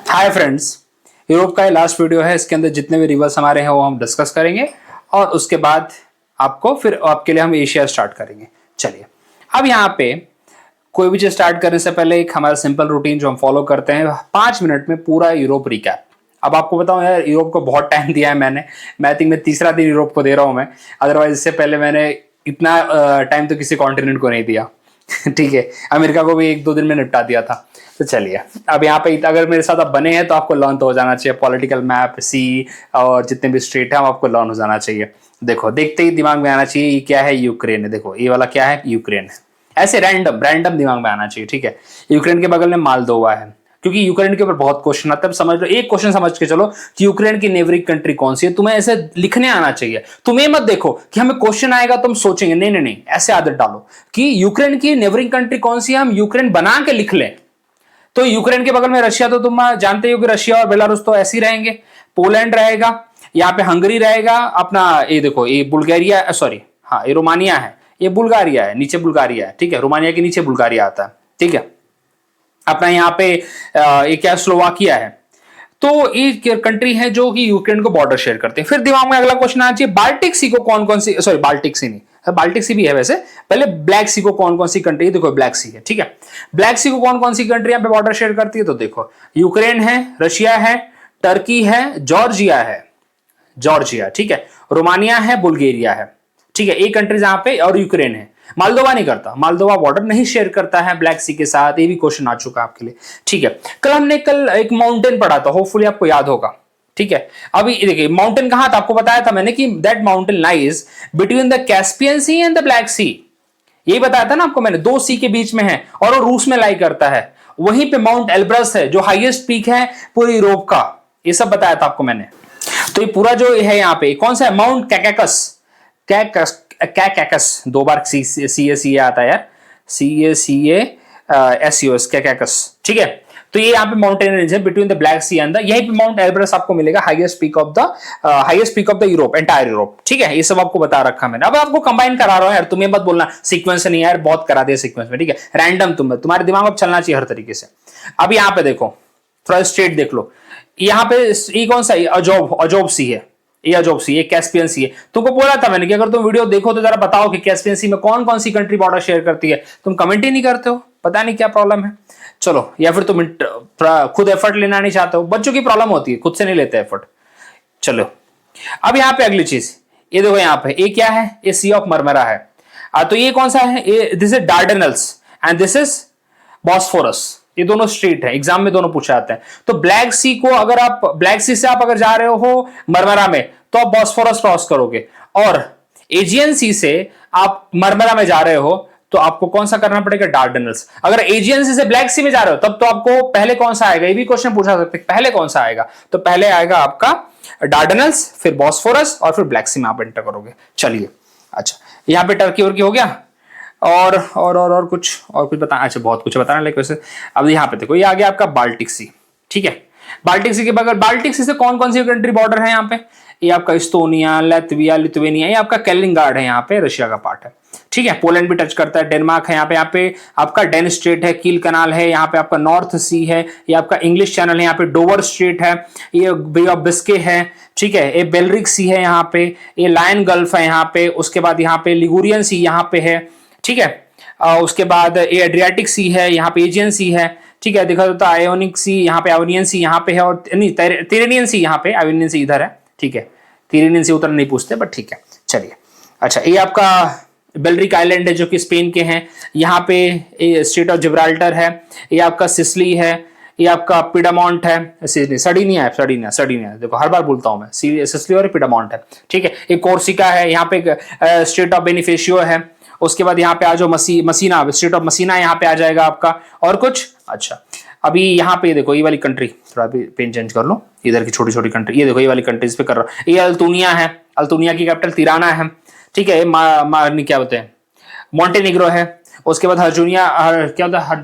Hi friends, Europe का ये last video है। इसके अंदर जितने भी रिवर्स हमारे हैं वो हम डिस्कस करेंगे और उसके बाद आपके लिए हम एशिया स्टार्ट करेंगे। चलिए, अब यहाँ पे कोई भी चीज स्टार्ट करने से पहले एक हमारा सिंपल रूटीन जो हम फॉलो करते हैं, 5 मिनट में पूरा यूरोप रिकैप। अब आपको बताऊं यार, यूरोप को बहुत टाइम दिया है मैंने। मैं थिंक मैं तीसरा दिन यूरोप को दे रहा हूं मैं। अदरवाइज इससे पहले मैंने इतना टाइम तो किसी कॉन्टिनेंट को नहीं दिया। ठीक है, अमेरिका को भी 1-2 दिन में निपटा दिया था। तो चलिए, अब यहाँ पे अगर मेरे साथ आप बने हैं तो आपको लर्न तो हो जाना चाहिए। पॉलिटिकल मैप, सी और जितने भी स्टेट है आपको लर्न हो जाना चाहिए। देखो, देखते ही दिमाग में आना चाहिए ये क्या है, यूक्रेन है। देखो ये वाला क्या है, यूक्रेन है। ऐसे रैंडम रैंडम दिमाग में आना चाहिए। ठीक है, यूक्रेन के बगल में मालदोवा है, क्योंकि यूक्रेन के ऊपर बहुत क्वेश्चन आता है। समझ लो, एक क्वेश्चन समझ के चलो कि यूक्रेन की नेबरिंग कंट्री कौन सी है। तुम्हें ऐसे लिखने आना चाहिए। तुम्हें मत देखो कि हमें क्वेश्चन आएगा तुम सोचेंगे, नहीं नहीं नहीं, ऐसे आदत डालो कि यूक्रेन की नेबरिंग कंट्री कौन सी है, हम यूक्रेन बना के लिख लें। तो यूक्रेन के बगल में रशिया, तो तुम जानते हो कि रशिया और बेलारूस तो ऐसे ही रहेंगे। पोलैंड रहेगा, यहाँ पे हंगरी रहेगा, अपना ये देखो, ये बुल्गारिया, सॉरी हाँ ये रोमानिया है, ये बुल्गारिया है, नीचे बुल्गारिया है। ठीक है, रोमानिया के नीचे बुल्गारिया आता है। ठीक है, अपना यहाँ पे ये क्या, स्लोवाकिया है। तो ये कंट्री है जो कि यूक्रेन को बॉर्डर शेयर करते हैं। फिर दिमाग में अगला क्वेश्चन आना चाहिए, बाल्टिक सी को कौन कौन सी, सॉरी बाल्टिक सी नहीं, बाल्टिक सी भी है वैसे। पहले ब्लैक सी को कौन कौन सी कंट्री, देखो ब्लैक सी है। ठीक है, ब्लैक सी को कौन कौन सी कंट्री यहाँ पे बॉर्डर शेयर करती है, तो देखो यूक्रेन है, रशिया है, टर्की है, जॉर्जिया है, जॉर्जिया, ठीक है, रोमानिया है, बुल्गारिया है। ठीक है, एक कंट्री जहां पे, और यूक्रेन है। मालदोवा नहीं करता, मालदोवा बॉर्डर नहीं शेयर करता है ब्लैक सी के साथ। ये भी क्वेश्चन आ चुका है आपके लिए। ठीक है, कल हमने एक माउंटेन पढ़ा था, होपफुली आपको याद होगा। ठीक है, अभी देखिए माउंटेन कहां था, आपको बताया था मैंने कि that mountain lies between the Caspian Sea and the Black Sea. यही बताया था ना आपको मैंने, 2 सी के बीच में है और वो रूस में लाई करता है। वहीं पे माउंट एल्ब्रस है जो हाईएस्ट पीक है पूरे यूरोप का। ये सब बताया था आपको मैंने। तो ये पूरा जो है यहाँ पे कौन सा है, माउंट कैकेकस। कैकेकस 2 बार सी ए आता है यार, CACASUS कैकेकस। ठीक है, तो ये यहाँ पे माउंटेन रेंज है between the Black Sea and the, यहीं पे माउंट एल्ब्रस आपको मिलेगा, highest peak of the Europe, entire Europe. ठीक है, ये सब आपको बता रखा मैंने। अब आपको कंबाइन करा रहा हूं यार, तुम्हें मत बोलना सीक्वेंस से नहीं यार, बहुत करा दिया सीक्वेंस में। ठीक है, रैंडम तुम्हारे दिमाग में चलना चाहिए हर तरीके से। अब यहाँ पे देखो, थोड़ा स्ट्रेट देख लो, यहाँ पे ये कौन सा, अजोब सी है, ये अजोब सी, ये कैस्पियन सी है। तुमको बोला था मैंने कि अगर तुम वीडियो देखो तो जरा बताओ कि कैस्पियन सी में कौन कौन सी कंट्री बॉर्डर शेयर करती है। तुम कमेंट ही नहीं करते हो, पता नहीं क्या प्रॉब्लम है। चलो, या फिर तुम खुद एफर्ट लेना नहीं चाहते हो। बच्चों की प्रॉब्लम होती है, खुद से नहीं लेते एफर्ट। चलो, अब यहाँ पे अगली चीज, ये देखो यहाँ पे ये क्या है, ये सी ऑफ मरमरा है। तो ये कौन सा है, ये this is Dardanelles and this is Bosphorus. ये दोनों स्ट्रेट है, एग्जाम में दोनों पूछे जाते हैं। तो ब्लैक सी को अगर आप, ब्लैक सी से आप अगर जा रहे हो मरमरा में, तो आप बॉस्फोरस क्रॉस करोगे। और एजियन सी से आप मरमरा में जा रहे हो तो आपको कौन सा करना पड़ेगा, डार्डेनल्स। अगर एजियन सी से ब्लैक सी में जा रहे हो तब तो आपको पहले कौन सा आएगा, ये भी क्वेश्चन पूछा सकते हैं, पहले कौन सा आएगा। तो पहले आएगा आपका डार्डेनल्स, फिर बॉस्फोरस, और फिर ब्लैक सी में आप एंटर करोगे। चलिए, अच्छा यहाँ पे टर्की हो गया, और कुछ बताना, अच्छा बहुत कुछ बताना लेकिन वैसे। अब यहाँ पे देखो, ये आ गया आपका बाल्टिक सी। ठीक है, बाल्टिक सी के बगैर, बाल्टिक सी से कौन कौन सी कंट्री बॉर्डर है यहाँ पे, ये आपका इस्तोनिया, लैत्विया, लिथुआनिया, ये आपका कैलिनिंग्राड है, यहाँ पे रशिया का पार्ट है। ठीक है, पोलैंड भी टच करता है, डेनमार्क है यहाँ पे आपका डेन स्ट्रेट है, कील कनाल है, यहाँ पे आपका नॉर्थ सी है, ये आपका इंग्लिश चैनल है, यहाँ पे डोवर स्ट्रेट है, ये बे ऑफ बिस्के है। ठीक है, ये बेलरिक सी है यहाँ पे, ये लायन गल्फ है यहाँ पे, उसके बाद यहाँ पे लिगुरियन सी यहाँ पे है। ठीक है, उसके बाद ये एड्रियाटिक सी है, यहाँ पे एजियन सी है। ठीक है, देखा तो आयोनिक सी यहाँ पे, आयोनियन सी यहाँ पे है, और नहीं तिरेनियन सी यहाँ पे, आयोनियन सी इधर है। ठीक है, तिरेनियन सी उतर नहीं पूछते, बट ठीक है। चलिए, अच्छा ये आपका बेलरिक आइलैंड है जो कि स्पेन के हैं। यहाँ पे स्टेट ऑफ जिब्राल्टर है, ये आपका सिसली है, ये आपका पिडामोंट है, सर्डिनिया है। देखो हर बार बोलता हूं मैं, सिसली और पिडामोंट है। ठीक है, ये कोर्सिका है, यहाँ पे स्टेट ऑफ बेनिफिशियो है। उसके बाद यहाँ पे आ जाओ मसीना, स्टेट ऑफ मसीना यहाँ पे आ जाएगा आपका। और कुछ, अच्छा अभी यहाँ पे देखो, ये वाली कंट्री, थोड़ा भी पेन चेंज कर लो, इधर की छोटी छोटी कंट्री, ये देखो ये वाली कंट्रीज पे कर रहा हूँ। ये अल्तुनिया है, अल्तुनिया की कैपिटल तिराना है। ठीक है, क्या बोलते हैं, मॉन्टेनिग्रो है। उसके बाद क्या होता है,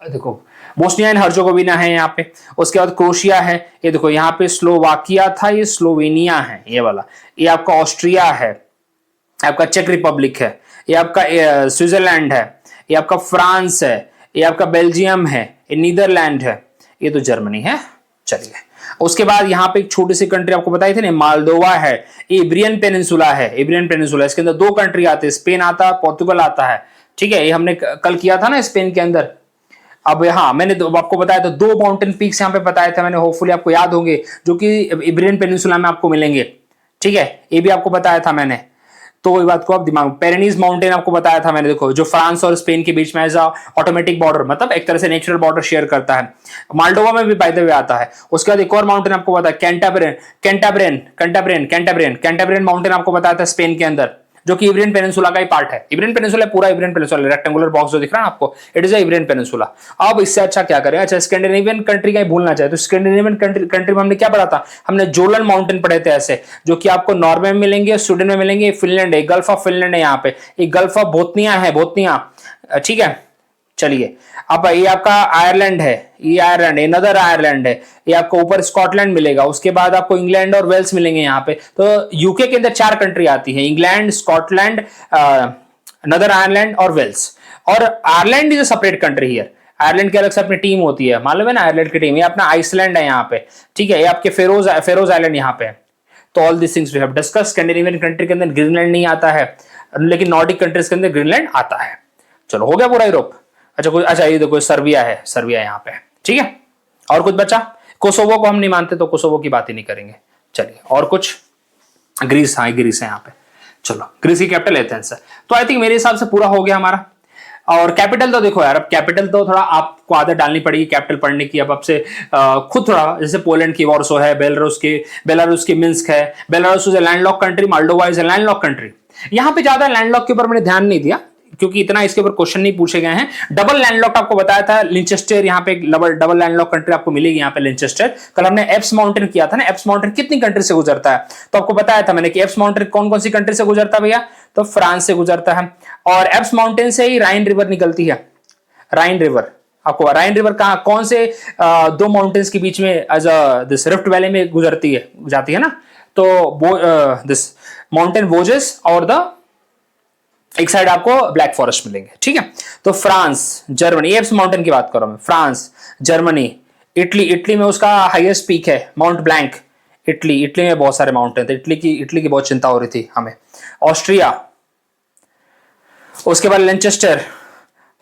देखो बोस्निया एंड हर्जोगोविना है यहाँ पे। उसके बाद क्रोशिया है, ये देखो यहाँ पे स्लोवाकिया था, ये स्लोवेनिया है ये वाला। ये आपका ऑस्ट्रिया है, आपका चेक रिपब्लिक है, ये आपका स्विट्जरलैंड है, ये आपका फ्रांस है, ये आपका बेल्जियम है, ये नीदरलैंड है, ये तो जर्मनी है। चलिए, उसके बाद यहाँ पे एक छोटी सी कंट्री आपको बताई थी ना, मालदोवा है, इब्रियन पेनिनसुला है, इब्रियन पेनिनसुला। इसके अंदर दो कंट्री आते हैं, स्पेन आता है, पोर्तुगल आता है। ठीक है, ये हमने कल किया था ना स्पेन के अंदर। अब हाँ, मैंने आपको बताया था दो माउंटेन पीक्स यहाँ पे बताए थे मैंने, होपफुली आपको याद होंगे, जो कि इब्रियन पेनिनसुला में आपको मिलेंगे। ठीक है, ये भी आपको बताया था मैंने, तो ये बात को आप दिमाग में, पेरेनीज माउंटेन आपको बताया था मैंने, देखो जो फ्रांस और स्पेन के बीच में एज ऑटोमेटिक बॉर्डर, मतलब एक तरह से नेचुरल बॉर्डर शेयर करता है। माल्डोवा में भी बाय द वे आता है। उसके बाद एक और माउंटेन आपको बताया, कैंटाब्रियन माउंटेन आपको बताया था स्पेन के अंदर, जो कि इब्रियन पेनिनसुला का ही पार्ट है। इब्रियन पेनिनसुला पूरा इब्रियन पेनिनसुला, रेक्टेंगुलर बॉक्स जो दिख रहा है आपको, इट इज इब्रियन पेनिनसुला। अब इससे अच्छा क्या करें, अच्छा स्कैंडिनेवियन कंट्री का ही भूलना चाहे तो स्कैंडिनेवियन कंट्री में हमने क्या पढ़ा था, हमने जोलन माउंटेन पढ़े थे ऐसे, जो कि आपको नॉर्वे में मिलेंगे, स्वीडन में मिलेंगे, फिनलैंड है, गल्फ ऑफ फिनलैंड है यहाँ पे, एक गल्फ ऑफ बोथनिया है, बोथनिया। ठीक है, चलिए, अब ये आपका आयरलैंड है, ये आयरलैंड है, नदर आयरलैंड है, ये आपको ऊपर स्कॉटलैंड मिलेगा। उसके बाद आपको इंग्लैंड और वेल्स मिलेंगे यहाँ पे। तो यूके के अंदर चार कंट्री आती है, इंग्लैंड, स्कॉटलैंड, नदर आयरलैंड और वेल्स। और Ireland is a separate country here. Ireland की अलग से अपनी टीम होती है, मालूम है ना, आयरलैंड की टीम। ये अपना आइसलैंड है यहाँ पे। ठीक है, ये आपके फेरोज आइलैंड यहाँ पे। तो all this things we have discuss. Scandinavian country के अंदर ग्रीनलैंड नहीं आता है, लेकिन नॉर्डिक कंट्रीज के अंदर ग्रीनलैंड आता है। चलो, हो गया पूरा यूरोप। अच्छा ये देखो सर्बिया है, सर्बिया यहाँ पे। ठीक है, और कुछ बचा? कोसोवो को हम नहीं मानते, तो कोसोवो की बात ही नहीं करेंगे। चलिए, और कुछ? ग्रीस, हाँ ग्रीस है यहाँ पे। चलो, ग्रीस की कैपिटल एथेंस है। तो आई थिंक मेरे हिसाब से पूरा हो गया हमारा। और कैपिटल तो देखो यार, अब कैपिटल तो थोड़ा आपको आदत डालनी पड़ेगी कैपिटल पढ़ने की। अब आपसे खुद थोड़ा, जैसे पोलैंड की वॉर्सो है, बेलारूस की मिन्स्क है। Belarus is a landlocked country, Moldova is a landlocked country. यहाँ पे ज्यादा लैंडलॉक के ऊपर मैंने ध्यान नहीं दिया, क्योंकि इतना इसके ऊपर क्वेश्चन नहीं पूछे गए हैं। डबल लैंडलॉक आपको बताया था, लिंचेस्टर यहाँ पे डबल लैंडलॉक कंट्री आपको मिलेगी यहाँ पे, लिंचेस्टर। कल हमने एप्स माउंटेन किया था ना, एप्स माउंटेन कितनी कंट्री से गुजरता है, तो आपको बताया था मैंने कि एप्स माउंटेन कौन कौन सी कंट्री से गुजरता है भैया, तो फ्रांस से गुजरता है। और एप्स माउंटेन से ही राइन रिवर निकलती है। राइन रिवर, आपको राइन रिवर कहाँ, कौन से दो माउंटेन्स के बीच में, एज दिस रिफ्ट वैली में गुजरती है, जाती है ना, तो दिस माउंटेन वोजेस और द एक साइड आपको ब्लैक फॉरेस्ट मिलेंगे। ठीक है, तो फ्रांस, जर्मनी, एप्स माउंटेन की बात करो मैं, फ्रांस, जर्मनी, इटली में उसका हाईएस्ट पीक है माउंट ब्लैंक। इटली में बहुत सारे माउंटेन थे, इटली की बहुत चिंता हो रही थी हमें। ऑस्ट्रिया, उसके बाद लिंचेस्टर,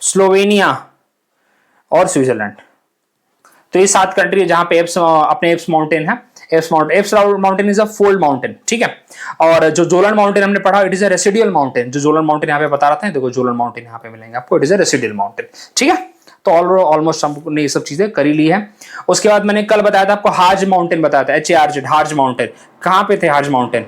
स्लोवेनिया और स्विट्जरलैंड। तो ये 7 कंट्री है जहां पे अपने एप्स माउंटेन है। Apps mountain is a fold mountain. ठीक है, और जो जोलन माउंटेन हमने पढ़ा, it is a residual mountain. जो जोलन माउंटेन यहाँ पे बता रहा था, देखो जोलन माउंटेन यहाँ पे मिलेंगे आपको, it is a residual mountain. ठीक है, तो ऑलमोस्ट हमने ये सब चीजें करी ली है। उसके बाद मैंने कल बताया था आपको, हार्ज माउंटेन बताया था, HARZ, हार्ज माउंटेन। कहाँ पे थे हार्ज माउंटेन?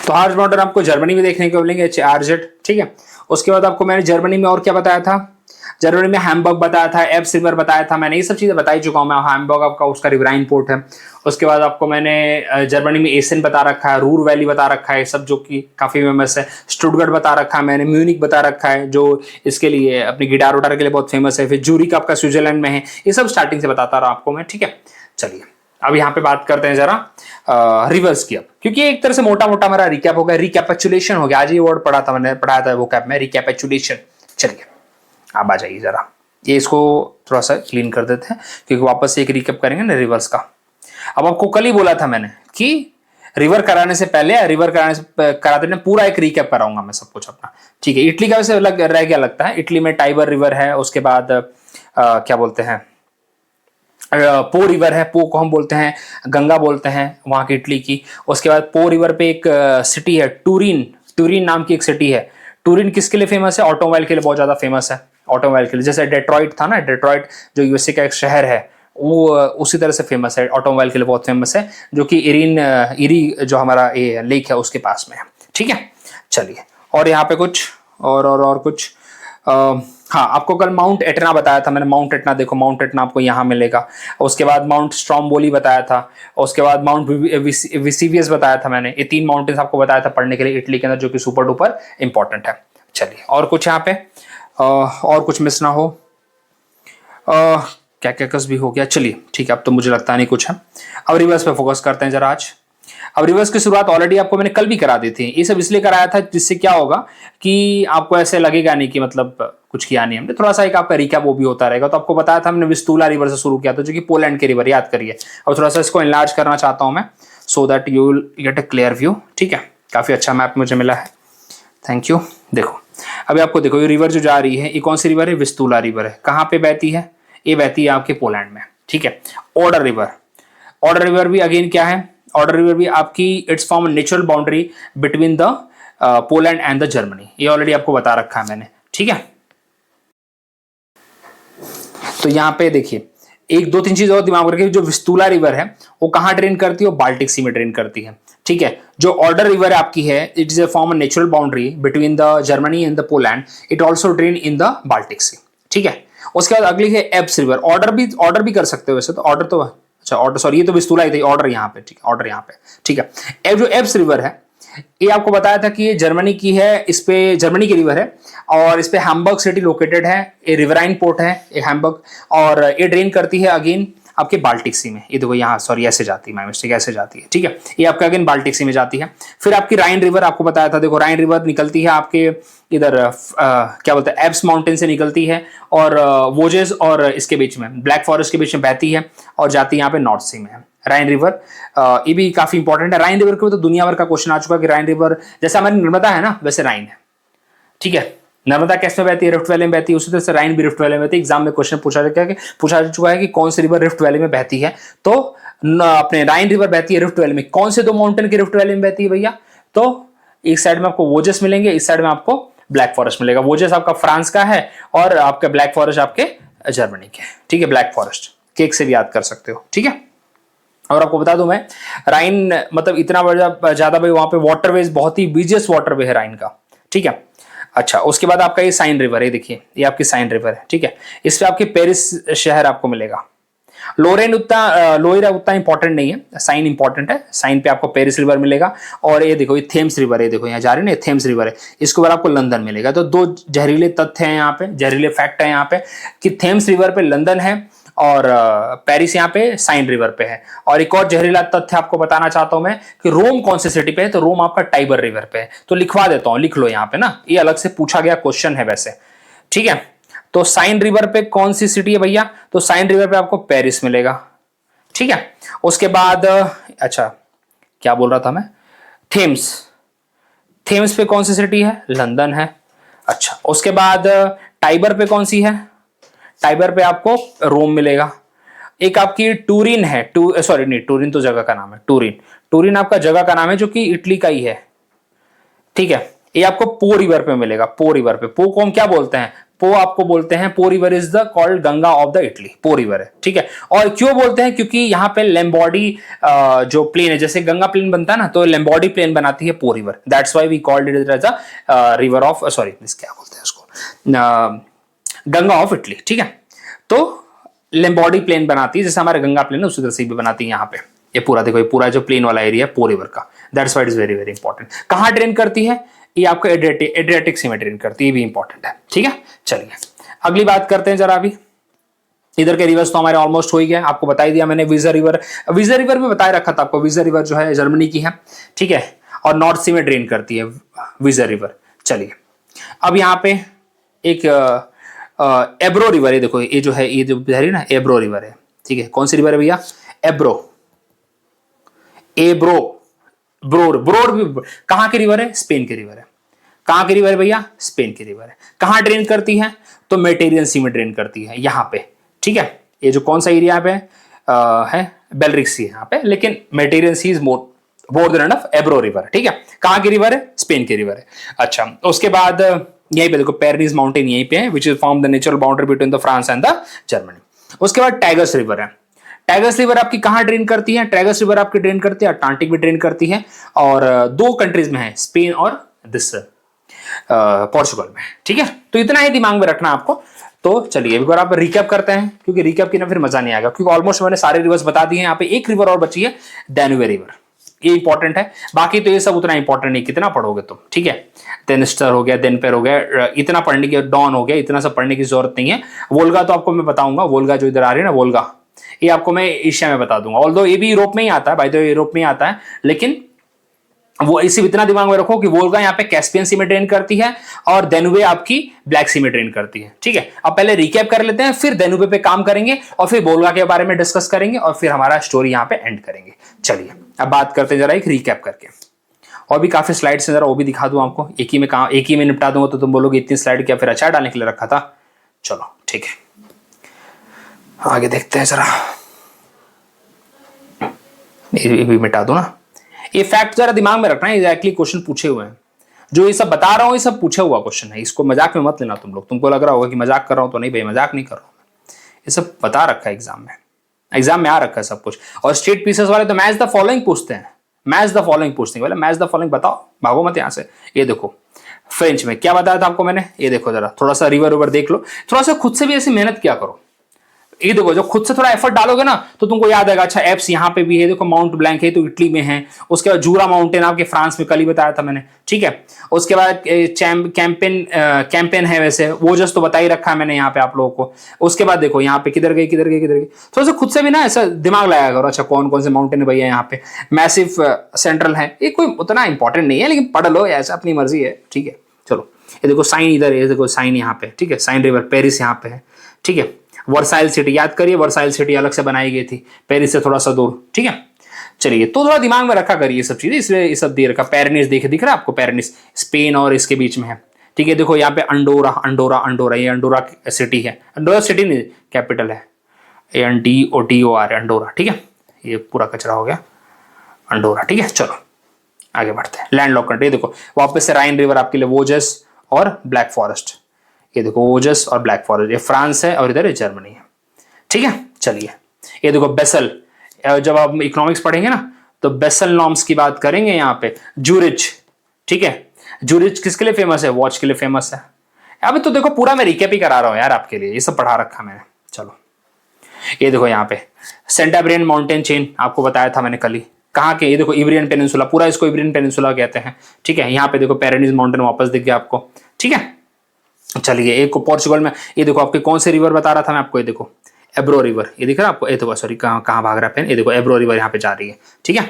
तो हार्ज माउंटेन आपको जर्मनी में देखने को मिलेंगे, HARZ। ठीक है, उसके बाद आपको मैंने जर्मनी में और क्या बताया था, जर्मनी में हैम्बर्ग बताया था, एप्स रिवर बताया था मैंने, ये सब चीजें बता ही चुका हूं मैं। हैम्बर्ग आपका उसका रिवराइन पोर्ट है। उसके बाद आपको मैंने जर्मनी में एसेन बता रखा है, रूर वैली बता रखा है, सब जो कि काफी फेमस है। स्टुटगर्ट बता रखा है मैंने, म्यूनिक बता रखा है जो इसके लिए अपनी गिटार उटार के लिए बहुत फेमस है। फिर जूरिक आपका स्विट्जरलैंड में है। ये सब स्टार्टिंग से बताता रहा आपको मैं। ठीक है, चलिए अब यहाँ पे बात करते हैं जरा रिवर्स की। अब क्योंकि एक तरह से मोटा मोटा हमारा रिकैप हो गया, रिकैपिचुलेशन हो गया। आज ये वर्ड पढ़ा था मैंने, पढ़ाया था वो कैप में, रिकैपिचुलेशन। चलिए आप आ जाइए जरा, ये इसको थोड़ा सा क्लीन कर देते हैं, क्योंकि वापस से एक रिकैप करेंगे ना रिवर्स का। अब आपको कल ही बोला था मैंने कि रिवर कराने से पहले, रिवर कराते ना पूरा एक रिकैप कराऊंगा मैं सब कुछ अपना। ठीक है, इटली का वैसे अलग रह गया लगता है। इटली में टाइबर रिवर है, उसके बाद क्या बोलते हैं, पो रिवर है, पो को हम बोलते हैं गंगा बोलते हैं वहां की, इटली की। उसके बाद पो रिवर पे एक सिटी है टूरिन नाम की एक सिटी है। टूरिन किसके लिए फेमस है? ऑटोमोबाइल के लिए बहुत ज्यादा फेमस है, ऑटोमोबाइल के लिए। जैसे डेट्रॉइट था ना, डेट्रॉइट जो यूएसए का एक शहर है, वो उसी तरह से फेमस है, ऑटोमोबाइल के लिए बहुत फेमस है, जो कि इरी जो हमारा ये लेक है उसके पास में है। ठीक है, चलिए और यहाँ पे कुछ और कुछ हाँ, आपको कल माउंट एटना बताया था मैंने। माउंट एटना देखो, माउंट एटना आपको यहाँ मिलेगा। उसके बाद माउंट स्ट्रोम्बोली बताया था। उसके बाद माउंट विसिवियस बताया था मैंने। ये 3 माउंटेन्स आपको बताया था पढ़ने के लिए इटली के अंदर, जो कि सुपर डुपर इंपॉर्टेंट है। चलिए और कुछ यहाँ पे और कुछ मिस ना हो, क्या क्या कस भी हो गया। चलिए ठीक है, अब तो मुझे लगता नहीं कुछ है। अब रिवर्स पे फोकस करते हैं जरा आज। अब रिवर्स की शुरुआत ऑलरेडी आपको मैंने कल भी करा दी थी। ये सब इसलिए कराया था जिससे क्या होगा कि आपको ऐसे लगेगा नहीं कि मतलब कुछ किया नहीं हमने, थोड़ा सा एक आपका रिकैप वो भी होता रहेगा। तो आपको बताया था हमने विस्तुला रिवर से शुरू किया था, जो कि पोलैंड के रिवर, याद करिए। और थोड़ा सा इसको एनलार्ज करना चाहता हूं मैं, so that you will get a clear view. ठीक है, काफी अच्छा मैप मुझे मिला है, थैंक यू। देखो अभी आपको देखो, ये रिवर जो जा रही है, ये कौन सी रिवर है? विस्तुला रिवर है। कहाँ पे बहती है? ये बहती है आपके पोलैंड में। ठीक है, ऑर्डर रिवर, ऑर्डर रिवर भी अगेन क्या है? ऑर्डर रिवर भी आपकी it's form natural boundary between the Poland and the Germany. ये ऑलरेडी आपको बता रखा है मैंने। ठीक है, तो यहाँ पे देखिए एक दो तीन चीज और दिमाग में रखिए। जो विस्तुला रिवर है वो कहाँ ड्रेन करती है? वो बाल्टिक सी में ड्रेन करती है। ठीक है, जो ऑर्डर रिवर आपकी है, it is a form natural boundary between the Germany and the Poland, it also drain in the Baltic Sea. ठीक है, उसके बाद अगली है एब्स रिवर। ऑर्डर भी कर सकते हो वैसे तो, ऑर्डर तो अच्छा ऑर्डर सॉरी, ये तो विस्तुला ही थी, ऑर्डर यहाँ पे। ठीक है, ऑर्डर यहाँ पे। ठीक है, जो एब्स रिवर है, ये आपको बताया था कि ये जर्मनी की है, इस पे जर्मनी की रिवर है और इस पे हैम्बर्ग सिटी लोकेटेड है। ये रिवराइन पोर्ट है ये हैम्बर्ग, और ये ड्रेन करती है अगेन आपके बाल्टिक सी में। ये देखो यहाँ सॉरी ऐसे जाती है, माय मिस्टेक, ऐसे जाती है। ठीक है, ये आपका अगेन बाल्टिक सी में जाती है। फिर आपकी राइन रिवर आपको बताया था, देखो राइन रिवर निकलती है आपके इधर क्या बोलते हैं, एब्स माउंटेन से निकलती है और वोजेस और इसके बीच में, ब्लैक फॉरेस्ट के बीच में बहती है और जाती है यहाँ पे नॉर्थ सी में है राइन रिवर। ये भी काफी इंपॉर्टेंट है। राइन रिवर के ऊपर तो दुनिया भर का क्वेश्चन आ चुका है कि राइन रिवर जैसे हमारी नर्मदा है ना, वैसे राइन है। ठीक है, नर्मदा कैसे बहती है? रिफ्ट वैली में बहती है। उसी तरह से राइन भी रिफ्ट वैली में बहती है। एग्जाम में क्वेश्चन पूछा जा चुका है कि कौन सी रिवर रिफ्ट वैली में बहती है? तो अपने राइन रिवर बहती है रिफ्ट वैली में। कौन से दो माउंटेन की रिफ्ट वैली में बहती है भैया? तो एक साइड में आपको वोजेस मिलेंगे, इस साइड में आपको ब्लैक फॉरेस्ट मिलेगा। वोजेस आपका फ्रांस का है और आपका ब्लैक फॉरेस्ट आपके जर्मनी के। ठीक है, ब्लैक फॉरेस्ट केक से भी याद कर सकते हो। ठीक है, और आपको बता दूं मैं, राइन मतलब इतना बड़ा ज्यादा भाई, वहां पे वाटरवेज बहुत ही बिजिएस्ट वाटरवे है राइन का। ठीक है, अच्छा उसके बाद आपका ये साइन रिवर है, देखिए ये आपकी साइन रिवर है। ठीक है, इस पे आपके पेरिस शहर आपको मिलेगा। लोरेन उतना लोइरा उतना इंपॉर्टेंट नहीं है, साइन इंपॉर्टेंट है। साइन पे आपको पेरिस रिवर मिलेगा। और ये देखो ये थेम्स रिवर है, देखो यहाँ जा रही है ना, थेम्स रिवर है, इसके ऊपर आपको लंदन मिलेगा। तो दो जहरीले तथ्य हैं यहाँ पे, जहरीले फैक्ट है यहाँ पे कि थेम्स रिवर पे लंदन है और पेरिस यहाँ पे साइन रिवर पे है। और एक और जहरीला तथ्य आपको बताना चाहता हूं मैं कि रोम कौन से सिटी पे है? तो रोम आपका टाइबर रिवर पे है। तो लिखवा देता हूं, लिख लो यहाँ पे ना, ये अलग से पूछा गया क्वेश्चन है वैसे। ठीक है, तो साइन रिवर पे कौन सी सिटी है भैया? तो साइन रिवर पे आपको पेरिस मिलेगा। ठीक है, उसके बाद अच्छा क्या बोल रहा था मैं, थेम्स, थेम्स पे कौन सी सिटी है? लंदन है। अच्छा उसके बाद टाइबर पे कौन सी है? टाइबर पे आपको रोम मिलेगा। एक आपकी टूरिन है, सॉरी नहीं, टूरिन तो जगह का नाम है, टूरिन आपका जगह का नाम है जो कि इटली का ही है। ठीक है, ये आपको पो रिवर पे मिलेगा। पो रिवर पे, पो को हम क्या बोलते हैं? पो आपको बोलते हैं, पो river is the called Ganga of the Italy, पो रिवर है। ठीक है, और क्यों बोलते हैं? क्योंकि यहाँ पे लेम्बॉडी जो प्लेन है, जैसे गंगा प्लेन बनता है ना, तो लेम्बॉडी प्लेन बनाती है Po river. That's why we called it as a river of sorry this क्या बोलते हैं उसको, गंगा ऑफ इटली। ठीक है, तो लेम्बॉडी प्लेन बनाती है, जैसे हमारे गंगा प्लेन है उसी तरह से भी बनाती है यहाँ पे। ये पूरा देखो, ये पूरा जो प्लेन वाला एरिया है पो रिवर का, that's why it is very very important. कहाँ ड्रेन करती है? ये आपको एड्रियाटिक सी में ड्रेन करती है, ये भी इंपॉर्टेंट है। ठीक है, चलिए अगली बात करते हैं जरा। अभी इधर के रिवर्स तो हमारे ऑलमोस्ट हो ही गए, आपको बता ही दिया मैंने। वीजर रिवर भी बताया रखा था आपको। वीजर रिवर जो है जर्मनी की है। ठीक है, और नॉर्थ सी में ड्रेन करती है वीजर रिवर। चलिए अब यहाँ पे एक एब्रो रिवर है, देखो ये जो है, ये जो है ना एब्रो रिवर है। ठीक है, कौन सी रिवर है भैया? एब्रो, एब्रो, ब्रोड भी कहाँ की रिवर है? स्पेन की रिवर है। कहाँ की रिवर है भैया? स्पेन की रिवर है। कहाँ ड्रेन करती है? तो मेडिटेरियन सी में ड्रेन करती है, यहाँ पे। ठीक है, ये जो कौन सा एरिया पे है, बेलरिक सी है यहाँ पे, लेकिन Mediterranean sea is more than enough. Ebro river. ठीक है, कहाँ की रिवर है? स्पेन की रिवर है। अच्छा उसके बाद यहीं पे देखो पेरिस माउंटेन यहीं पे है, which is form the natural boundary between the France and the Germany. उसके बाद टाइगर्स रिवर है। टाइगर्स रिवर आपकी कहाँ ड्रेन करती है? टाइगर्स रिवर आपकी ड्रेन करती है अटलांटिक में ड्रेन करती है, और दो कंट्रीज में है, स्पेन और दिस पोर्चुगल में। ठीक है, तो इतना ही दिमाग में रखना आपको। तो चलिए एक बार आप रिकैप करते हैं, क्योंकि रिकैप की ना फिर मजा नहीं आएगा, क्योंकि ऑलमोस्ट मैंने सारे रिवर्स बता दिए हैं। यहाँ पे एक रिवर और बची है, डैन्यूब रिवर, ये इंपॉर्टेंट है। बाकी तो ये सब उतना इंपॉर्टेंट नहीं, कितना पढ़ोगे तुम। ठीक है, देनिस्टर हो गया, देनपेर हो गया, इतना पढ़ने की, डॉन हो गया, इतना सब पढ़ने की जरूरत नहीं है। वोल्गा तो आपको मैं बताऊंगा, वोल्गा जो इधर आ रही है ना, वोल्गा, ये आपको मैं एशिया में बता दूंगा, ऑल्दो ये भी यूरोप में ही आता है, भाई तो यूरोप में ही आता है, लेकिन वो इसी इतना दिमाग में रखो कि वोल्गा यहाँ पे कैस्पियन सी में ड्रेन करती है और देनुबे आपकी ब्लैक सी में ड्रेन करती है। ठीक है, अब पहले रिकैप कर लेते हैं, फिर देनुबे पे काम करेंगे और फिर वोल्गा के बारे में डिस्कस करेंगे और फिर हमारा स्टोरी यहाँ पे एंड करेंगे। चलिए अब बात करते हैं जरा एक रिकैप करके, और भी काफी स्लाइड्स हैं, जरा वो भी दिखा दूं आपको, एक ही में निपटा दूंगा तो तुम बोलोगे इतनी स्लाइड क्या फिर अचार डालने के लिए रखा था। चलो ठीक है, आगे देखते हैं जरा, ये भी मिटा दो ना। ये फैक्ट जरा दिमाग में रखना है, एग्जैक्टली क्वेश्चन पूछे हुए हैं, जो ये सब बता रहा हूं ये सब पूछा हुआ क्वेश्चन है, इसको मजाक में मत लेना तुम लोग। तुमको लग रहा होगा कि मजाक कर रहा हूं, तो नहीं भाई मजाक नहीं कर रहा हूं, ये सब बता रखा है एग्जाम में आ रखा है सब कुछ। और स्टेट पीसेस वाले तो मैच द फॉलोइंग पूछते हैं, मैच द फॉलोइंग पूछते हैं, मैच द फॉलोइंग बताओ, भागो मत यहां से। ये देखो फ्रेंच में क्या बताया था आपको मैंने, ये देखो जरा थोड़ा सा रिवर देख लो, थोड़ा सा खुद से भी ऐसी मेहनत क्या करो। ये देखो जब खुद से थोड़ा एफर्ट डालोगे ना तो तुमको याद आएगा, अच्छा एप्स यहाँ पे भी है, देखो माउंट ब्लैंक है तो इटली में है, उसके बाद जूरा माउंटेन आपके फ्रांस में, कल ही बताया था मैंने। ठीक है, उसके बाद कैंपेन है, वैसे वो जस्ट तो बता ही रखा है मैंने यहाँ पे आप लोगों को। उसके बाद देखो यहाँ पे किधर गई, थोड़ा सा खुद से भी ना ऐसा दिमाग लगाया करो, अच्छा कौन कौन से माउंटेन है भैया यहाँ पे, मैसिव सेंट्रल है, ये कोई उतना इंपॉर्टेंट नहीं है लेकिन पढ़ लो, ऐसा अपनी मर्जी है। ठीक है चलो, ये देखो साइन इधर है, देखो साइन यहाँ पे, ठीक है, साइन रिवर पेरिस यहाँ पे है। ठीक है, वर्साइल सिटी याद करिए, वर्साइल सिटी अलग से बनाई गई थी पेरिस से थोड़ा सा दूर। ठीक है, चलिए तो थोड़ा दिमाग में रखा करिए सब चीजें, इसलिए ये सब दे रखा। पेरिस दिख रहा है आपको, पेरिस स्पेन और इसके बीच में है। ठीक है, देखो यहाँ पे अंडोरा, ये अंडोरा सिटी है, अंडोरा सिटी नहीं कैपिटल है, ANDOR अंडोरा। ठीक है, ये पूरा कचरा हो गया अंडोरा। ठीक है चलो आगे बढ़ते हैं। लैंड लॉक कंट्री, देखो वापस से राइन रिवर आपके लिए, वोजस और ब्लैक फॉरेस्ट, ये देखो ओजस और ब्लैक फॉरेस्ट, ये फ्रांस है और इधर जर्मनी है। ठीक है चलिए, ये देखो बेसल, जब आप इकोनॉमिक्स पढ़ेंगे ना तो बेसल नॉर्म्स की बात करेंगे यहाँ पे। जूरिच, ठीक है, जूरिच किसके लिए फेमस है, वॉच के लिए फेमस है। अभी तो देखो पूरा मैं रिकैप ही करा रहा हूँ यार आपके लिए, ये सब पढ़ा रखा मैंने। चलो ये देखो यहाँ पे सेंटाब्रियन माउंटेन चेन आपको बताया था मैंने कल ही, कहाँ के, ये देखो इब्रियन पेनिनसुला, पूरा इसको इब्रियन पेनिनसुला कहते हैं। ठीक है, यहाँ पे देखो पेरेनिस माउंटेन वापस दिख गया आपको। ठीक है चलिए, एक को पोर्चुगल में, ये देखो आपके कौन से रिवर बता रहा था मैं आपको, ये देखो एब्रो रिवर, ये दिख रहा है आपको, ये देखो सॉरी कहाँ भाग रहा है पेन, ये देखो एब्रो रिवर यहाँ पे जा रही है। ठीक है,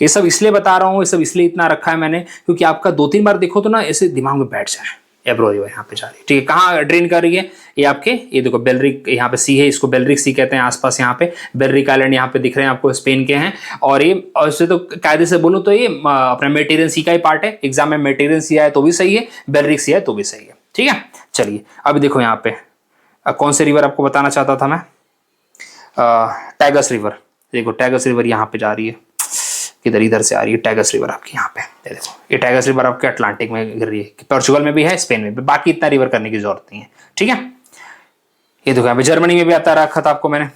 ये सब इसलिए बता रहा हूँ, ये सब इसलिए इतना रखा है मैंने क्योंकि आपका 2-3 बार देखो तो ना ऐसे दिमाग में बैठ जाए, एब्रो रिवर यहाँ पे जा रही है। ठीक है, कहाँ ड्रेन कर रही है, ये आपके, ये देखो बेलरिक, यहाँ पे सी है, इसको बेलरिक सी कहते हैं, आसपास यहाँ पे बेलरिक आइलैंड यहाँ पे दिख रहे हैं आपको, स्पेन के हैं। और ये उससे तो कायदे से बोलूँ तो ये अपना मेडिटेरियन सी का ही पार्ट है, एग्जाम में मेडिटेरियन सी आए तो भी सही है, बेलरिक सी आए तो भी सही है। ठीक है चलिए, अभी देखो यहाँ पे कौन से रिवर आपको बताना चाहता था मैं, टैगस रिवर, देखो टैगस रिवर यहाँ पे जा रही है, इधर से आ रही है टैगस रिवर आपकी यहाँ पे, देखो ये टैगस रिवर आपके अटलांटिक में गिर रही है, पोर्चुगल में भी है, स्पेन में भी, बाकी इतना रिवर करने की जरूरत नहीं है। ठीक है, ये देखो यहाँ पे जर्मनी में भी आता रखा था आपको मैंने,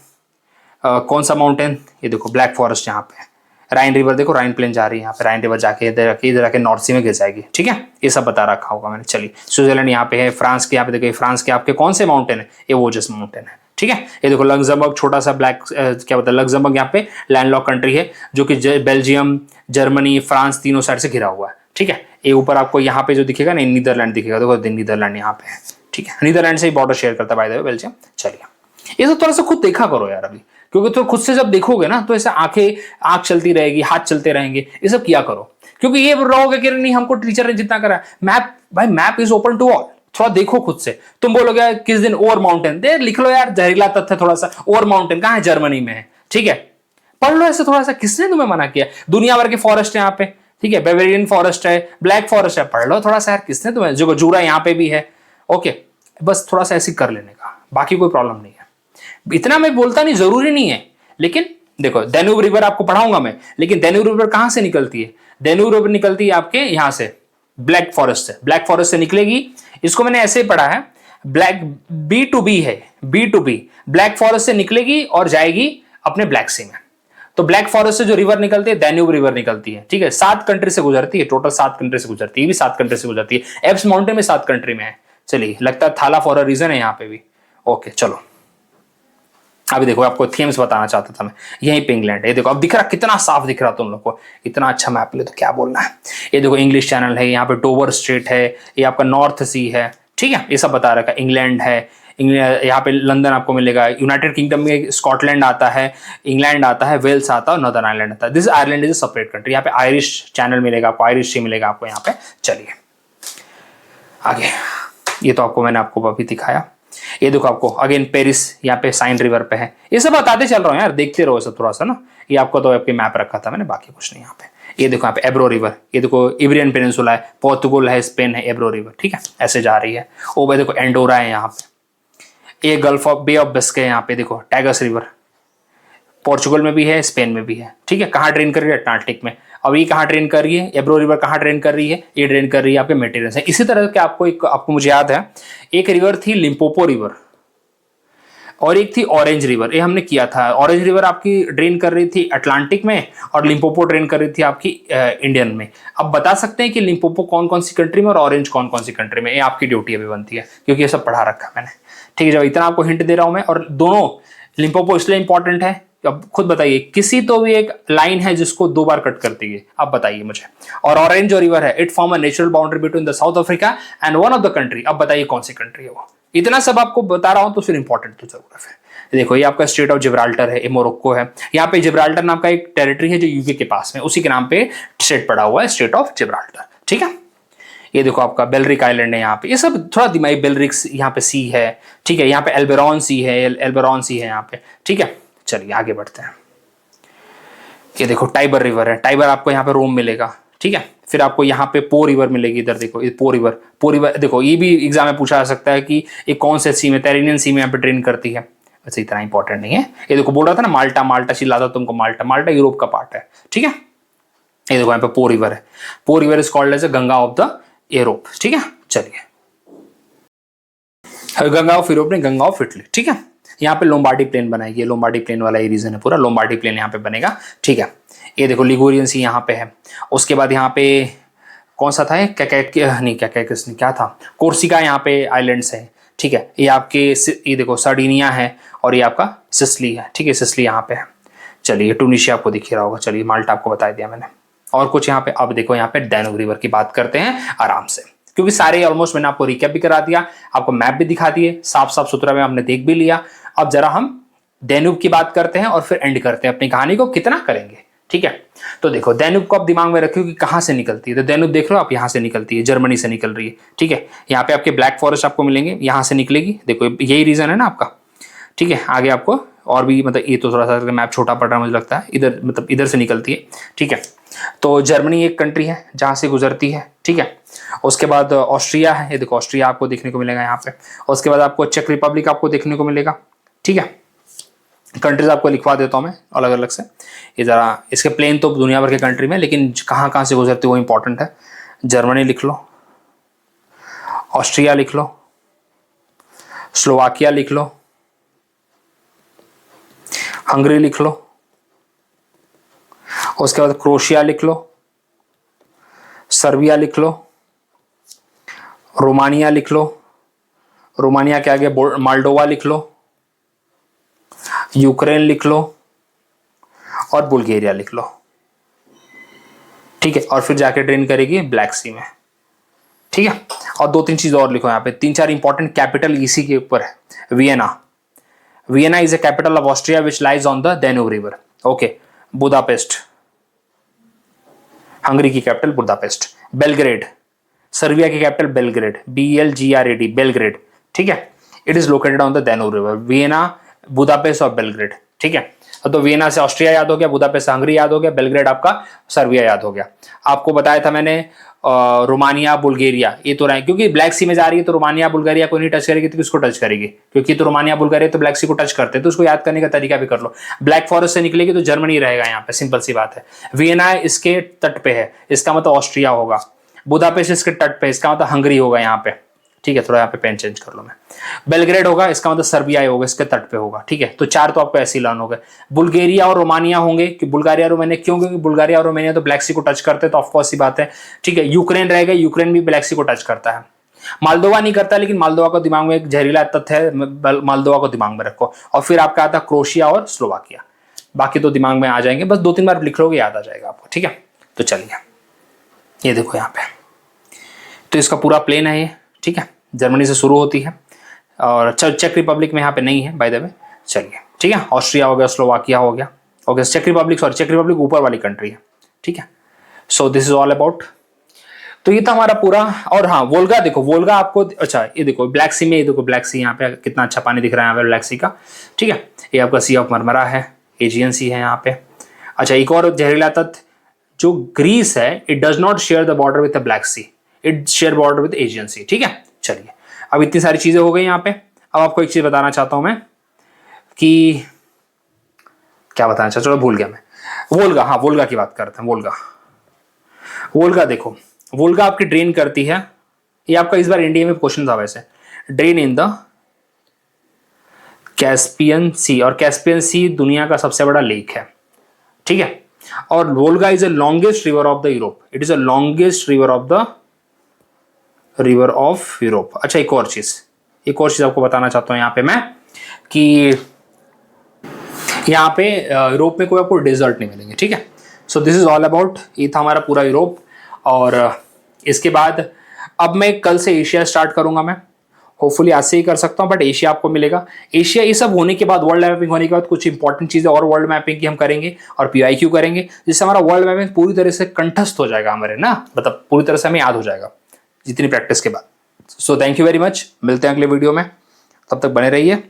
कौन सा माउंटेन, ये देखो ब्लैक फॉरेस्ट यहाँ पे, राइन रिवर देखो राइन प्लेन जा रही है यहाँ पे, राइन रिवर जाके इधर आके नॉर्थ सी में गिर जाएगी। ठीक है, ये सब बता रखा होगा मैंने। चलिए स्विट्जरलैंड यहाँ पे है, फ्रांस के यहाँ पे देखो, फ्रांस के आपके कौन से माउंटेन है, ये वोजस माउंटेन है। ठीक है, ये देखो लग्जमबर्ग, छोटा सा ब्लैक क्या बोलते हैं, लग्जमबर्ग यहाँ पे लैंडलॉक कंट्री है जो कि बेल्जियम, जर्मनी, फ्रांस तीनों साइड से घिरा हुआ है। ठीक है, ये ऊपर आपको यहाँ पे जो दिखेगा ना, नीदरलैंड दिखेगा, देखो नीदरलैंड यहाँ पे है। ठीक है, नीदरलैंड से ही बॉर्डर शेयर करता है बेल्जियम। चलिए ये सब थोड़ा सा खुद देखा करो यार अभी, क्योंकि तो खुद से जब देखोगे ना तो ऐसे आंख चलती रहेगी, हाथ चलते रहेंगे, ये सब किया करो। क्योंकि ये रहोगे कि नहीं हमको टीचर ने जितना करा, मैप भाई map is open to all, थोड़ा देखो खुद से। तुम बोलोगे किस दिन और माउंटेन दे, लिख लो यार, जहरीला तथ्य थोड़ा सा, और माउंटेन कहाँ है, जर्मनी में है। ठीक है, पढ़ लो ऐसे थोड़ा सा, किसने तुम्हें मना किया, दुनिया भर के फॉरेस्ट है यहाँ पे। ठीक है, बेवेरियन फॉरेस्ट है, ब्लैक फॉरेस्ट है, पढ़ लो थोड़ा सा यार, किसने तुम्हें, जो जूरा यहाँ पे भी है। ओके, बस थोड़ा सा ऐसे कर लेने का, बाकी कोई प्रॉब्लम नहीं है, इतना मैं बोलता नहीं, जरूरी नहीं है। लेकिन देखो डेन्यूब रिवर आपको पढ़ाऊंगा मैं, लेकिन डेन्यूब रिवर कहां से निकलती है, डेन्यूब रिवर निकलती है आपके यहां से, ब्लैक फॉरेस्ट से, ब्लैक फॉरेस्ट से निकलेगी। इसको मैंने ऐसे पढ़ा है, ब्लैक B2B है, B2B, ब्लैक फॉरेस्ट से निकलेगी और जाएगी अपने ब्लैक सी में। तो ब्लैक फॉरेस्ट से जो रिवर निकलती है, डेन्यूब रिवर निकलती है। ठीक है, 7 कंट्री से गुजरती है, टोटल 7 कंट्री से गुजरती है, ये भी 7 कंट्री से गुजरती है, एप्स माउंटेन में 7 कंट्री में है। चलिए, लगता है थाला फॉर अ रीजन है यहाँ पे भी। ओके चलो, अभी देखो आपको थीम्स बताना चाहता था मैं, यहीं पे इंग्लैंड है, देखो अब दिख रहा, कितना साफ दिख रहा तुम लोग को, इतना अच्छा मैप ले तो क्या बोलना है। ये देखो इंग्लिश चैनल है, यहाँ पे डोवर स्ट्रेट है, ये आपका नॉर्थ सी है। ठीक है, ये सब बता रखा है, इंग्लैंड है, यहाँ पे लंदन आपको मिलेगा, यूनाइटेड किंगडम में स्कॉटलैंड आता है, इंग्लैंड आता है, वेल्स आता है और नॉर्दर्न आयरलैंड आता है। This Ireland is a separate country. यहाँ पे आयरिश चैनल मिलेगा आपको, आयरिश सी मिलेगा आपको यहाँ पे। चलिए आगे, ये तो आपको मैंने आपको अभी दिखाया। ये देखो आपको अगेन पेरिस यहाँ पे साइन रिवर पे है। ये सब बताते चल रहा हूँ यार, देखते रहो सब थोड़ा सा ना। ये आपको तो आपके मैप रखा था मैंने, बाकी कुछ नहीं यहाँ पे। ये देखो यहाँ पे एब्रो रिवर, ये देखो इबरियन पेनिनसुला है, पोर्तुगल है, स्पेन है, एब्रो रिवर, ठीक है, ऐसे जा रही है। ओ भाई देखो एंडोरा है यहाँ पे, ये Gulf of Bay of Biscay है यहाँ पे, देखो टैगस रिवर पोर्चुगल में भी है, स्पेन में भी है, ठीक है। कहाँ ड्रेन कर रही है? अटलांटिक में। अब ये कहाँ ड्रेन कर रही है? एब्रो रिवर कहाँ ड्रेन कर रही है? ये ड्रेन कर रही है आपके मेडिटेरेनियन से। इसी तरह के आपको मुझे याद है एक रिवर थी लिम्पोपो रिवर, और एक थी ऑरेंज रिवर, ये हमने किया था। ऑरेंज रिवर आपकी ड्रेन कर रही थी अटलांटिक में, और लिम्पोपो ड्रेन कर रही थी आपकी इंडियन में। अब बता सकते हैं कि लिम्पोपो कौन कौन सी कंट्री में और ऑरेंज कौन कौन सी कंट्री में? ये आपकी ड्यूटी अभी बनती है, क्योंकि ये सब पढ़ा रखा है मैंने, ठीक है। जब इतना आपको हिंट दे रहा हूं मैं, और दोनों लिम्पोपो इसलिए इंपॉर्टेंट है, अब खुद बताइए किसी तो भी एक लाइन है जिसको दो बार कट करती है, आप बताइए मुझे। और ऑरेंज जो रिवर है, it form a natural boundary between the south Africa and one of the country. अब बताइए कौन सी कंट्री है वो? इतना सब आपको बता रहा हूं तो फिर इंपॉर्टेंट तो जरूर है। देखो ये आपका स्टेट ऑफ जिब्राल्टर है, ये मोरक्को है। यहाँ पे जिब्राल्टर नाम का एक टेरिटरी है जो यूके के पास में, उसी के नाम पे स्टेट पड़ा हुआ है, स्टेट ऑफ जिब्राल्टर, ठीक है। ये देखो आपका बेलरिक आइलैंड है यहाँ पे, ये सब थोड़ा दिमागी, बेलरिक्स यहाँ पे सी है, ठीक है। यहाँ पे एल्बेरॉन सी है, एल्बेरॉन सी है यहाँ पे, ठीक है। चलिए आगे बढ़ते हैं। ये देखो टाइबर रिवर है, टाइबर आपको यहाँ पे रोम मिलेगा, ठीक है। फिर आपको यहाँ पे पो रिवर मिलेगी, इधर देखो ये पो रिवर देखो, ये भी एग्जाम में पूछा जा सकता है कि ये कौन से सी में, टेरिनियन सी में यहाँ पे ड्रेन करती है। वैसे इतना इंपॉर्टेंट नहीं है। ये देखो बोल रहा था ना माल्टा, माल्टा चिल्लाता तुमको, माल्टा, माल्टा यूरोप का पार्ट है, ठीक है। ये देखो यहाँ पे पो रिवर है, Po river is called as a Ganga of the Europe, ठीक है। चलिए गंगा ऑफ यूरोप ने गंगा ऑफ इटली, ठीक है। यहाँ पे लोम्बार्डी प्लेन बनाएगी, लोम्बार्डी प्लेन वाला ये रीजन है पूरा, लोम्बार्डी प्लेन यहाँ पे बनेगा, ठीक है। ये देखो लिगुरियन सी यहाँ पे है। उसके बाद यहाँ पे कौन सा था, क्या था, कोर्सिका यहाँ पे आइलैंड्स है, ठीक है। ये आपके ये देखो सर्डिनिया है, और ये आपका सिसली है, ठीक है, सिसली यहाँ पे है। चलिए टूनिशिया आपको दिख रहा होगा, चलिए माल्टा आपको बता दिया मैंने। और कुछ यहाँ पे, अब देखो यहाँ पे डैन्यूब रिवर की बात करते हैं आराम से, क्योंकि सारे ऑलमोस्ट मैंने आपको रिकैप भी करा दिया, आपको मैप भी दिखा दिए, साफ साफ सुथरा में हमने देख भी लिया। अब जरा हम डैन्यूब की बात करते हैं और फिर एंड करते हैं अपनी कहानी को, कितना करेंगे, ठीक है। तो देखो डैन्यूब को आप दिमाग में रखियो कि कहाँ से निकलती है। तो डैन्यूब देख लो आप, यहाँ से निकलती है, जर्मनी से निकल रही है, ठीक है। यहाँ पे आपके ब्लैक फॉरेस्ट आपको मिलेंगे, यहाँ से निकलेगी, देखो यही रीजन है ना आपका, ठीक है। आगे आपको और भी, मतलब ये तो थोड़ा सा मैप छोटा पड़ रहा है मुझे लगता है, इधर मतलब इधर से निकलती है, ठीक है। तो जर्मनी एक कंट्री है जहाँ से गुजरती है, ठीक है। उसके बाद ऑस्ट्रिया है, ये देखो ऑस्ट्रिया आपको देखने को मिलेगा यहाँ पे। उसके बाद आपको चेक रिपब्लिक आपको देखने को मिलेगा, ठीक है। कंट्रीज आपको लिखवा देता हूँ मैं अलग अलग से, ये जरा इसके प्लेन तो दुनिया भर के कंट्री में, लेकिन कहाँ कहाँ से गुजरती है वो इंपॉर्टेंट है। जर्मनी लिख लो, ऑस्ट्रिया लिख लो, स्लोवाकिया लिख लो, हंगरी लिख लो, उसके बाद क्रोशिया लिख लो, सर्बिया लिख लो, रोमानिया लिख लो, रोमानिया के आगे मोल्डोवा लिख लो, यूक्रेन लिख लो, और बुल्गारिया लिख लो, ठीक है। और फिर जाके ड्रेन करेगी ब्लैक सी में, ठीक है। और दो तीन चीज और लिखो यहाँ पे, तीन चार इंपॉर्टेंट कैपिटल इसी के ऊपर है। Vienna is a capital of Austria which lies on the Danube river, okay. Budapest, Hungary की कैपिटल बुदापेस्ट। बेलग्रेड, सर्बिया की कैपिटल बेलग्रेड, BLGRAD, बेलग्रेड, ठीक है। It is located on the Danube river. Vienna, Budapest और Belgrade, ठीक है। तो Vienna से Austria याद हो गया, बुदापेस्ट से हंगरी याद हो गया, बेलग्रेड आपका सर्बिया याद हो गया। आपको बताया था मैंने रोमानिया, बुल्गारिया, ये तो रहे, क्योंकि ब्लैक सी में जा रही है तो रोमानिया बुल्गारिया को नहीं टच करेगी, तो किसको टच करेगी? क्योंकि तो रोमानिया बुल्गारिया तो ब्लैक सी को टच करते हैं, तो उसको याद करने का तरीका भी कर लो। ब्लैक फॉरेस्ट से निकलेगी तो जर्मनी रहेगा यहाँ पे, सिंपल सी बात है। वियना इसके तट पे है, इसका मतलब ऑस्ट्रिया होगा। बुदापेस्ट इसके तट पे, इसका मतलब हंगरी होगा यहाँ पे, ठीक है। थोड़ा यहाँ पे पेन चेंज कर लो मैं। बेलग्रेड होगा, इसका मतलब सर्बिया होगा, इसके तट पे होगा, ठीक है। तो चार तो आपको ऐसे ही लर्न हो गए। बुल्गारिया और रोमानिया होंगे, कि बुल्गारिया रोमानिया क्यों? क्योंकि बुल्गारिया और रोमानिया तो ब्लैक सी को टच करते हैं, तो ऑफकोर्स सी बात है, ठीक है। यूक्रेन रहेगा, यूक्रेन भी ब्लैक सी को टच करता है। मालदोवा नहीं करता, लेकिन मालदोवा को दिमाग में एक जहरीला तथ्य है, मालदोवा को दिमाग में रखो। और फिर आपका आता क्रोशिया और स्लोवाकिया, बाकी तो दिमाग में आ जाएंगे, बस दो तीन बार लिख लोगे याद आ जाएगा आपको, ठीक है। तो चलिए ये देखो यहाँ पे, तो इसका पूरा प्लेन है ये, ठीक है। जर्मनी से शुरू होती है, और चेक रिपब्लिक में यहाँ पे नहीं है बाय द वे। चलिए ठीक है, ऑस्ट्रिया हो गया, स्लोवाकिया हो गया, okay check Republic, sorry check Republic ऊपर वाली कंट्री है, ठीक है। So this is all about, तो ये था हमारा पूरा। और हाँ वोल्गा देखो, वोल्गा आपको, अच्छा ये देखो ब्लैक सी में, ये देखो ब्लैक सी यहाँ पे कितना अच्छा पानी दिख रहा है यहाँ पे ब्लैक सी का, ठीक है। ये आपका सी ऑफ मरमरा है, एजियन सी है यहाँ पे। अच्छा एक और जहरीला तत्व, जो ग्रीस है it does not share the border with the Black Sea, it share border with Aegean Sea, ठीक है। चलिए अब इतनी सारी चीजें हो गई यहाँ पे। अब आपको एक चीज बताना चाहता हूं मैं कि क्या बताना चाहता, चलो भूल गया मैं। वोल्गा, हाँ वोल्गा की बात करते हैं। वोल्गा, वोल्गा देखो, वोल्गा आपकी ड्रेन करती है, ये आपका इस बार इंडिया में क्वेश्चन था वैसे, ड्रेन इन द कैस्पियन सी, और कैस्पियन सी दुनिया का सबसे बड़ा लेक है, ठीक है। और Volga is the longest river of the Europe, it is the longest river of Europe. अच्छा एक और चीज आपको बताना चाहता हूं यहाँ पे मैं, कि यहाँ पे यूरोप में कोई आपको डेजर्ट नहीं मिलेंगे, ठीक है। So this is all about, ये था हमारा पूरा यूरोप। और इसके बाद अब मैं कल से एशिया स्टार्ट करूंगा मैं, होपफुली आज से ही कर सकता हूं, बट एशिया आपको मिलेगा। एशिया ये सब होने के बाद, वर्ल्ड मैपिंग होने के बाद कुछ इंपॉर्टेंट चीजें और वर्ल्ड मैपिंग की हम करेंगे और PIQ करेंगे, जिससे हमारा वर्ल्ड मैपिंग पूरी तरह से कंठस्थ हो जाएगा हमारे ना, मतलब पूरी तरह से हमें याद हो जाएगा जितनी प्रैक्टिस के बाद। So thank you very much, मिलते हैं अगले वीडियो में, तब तक बने रहिए।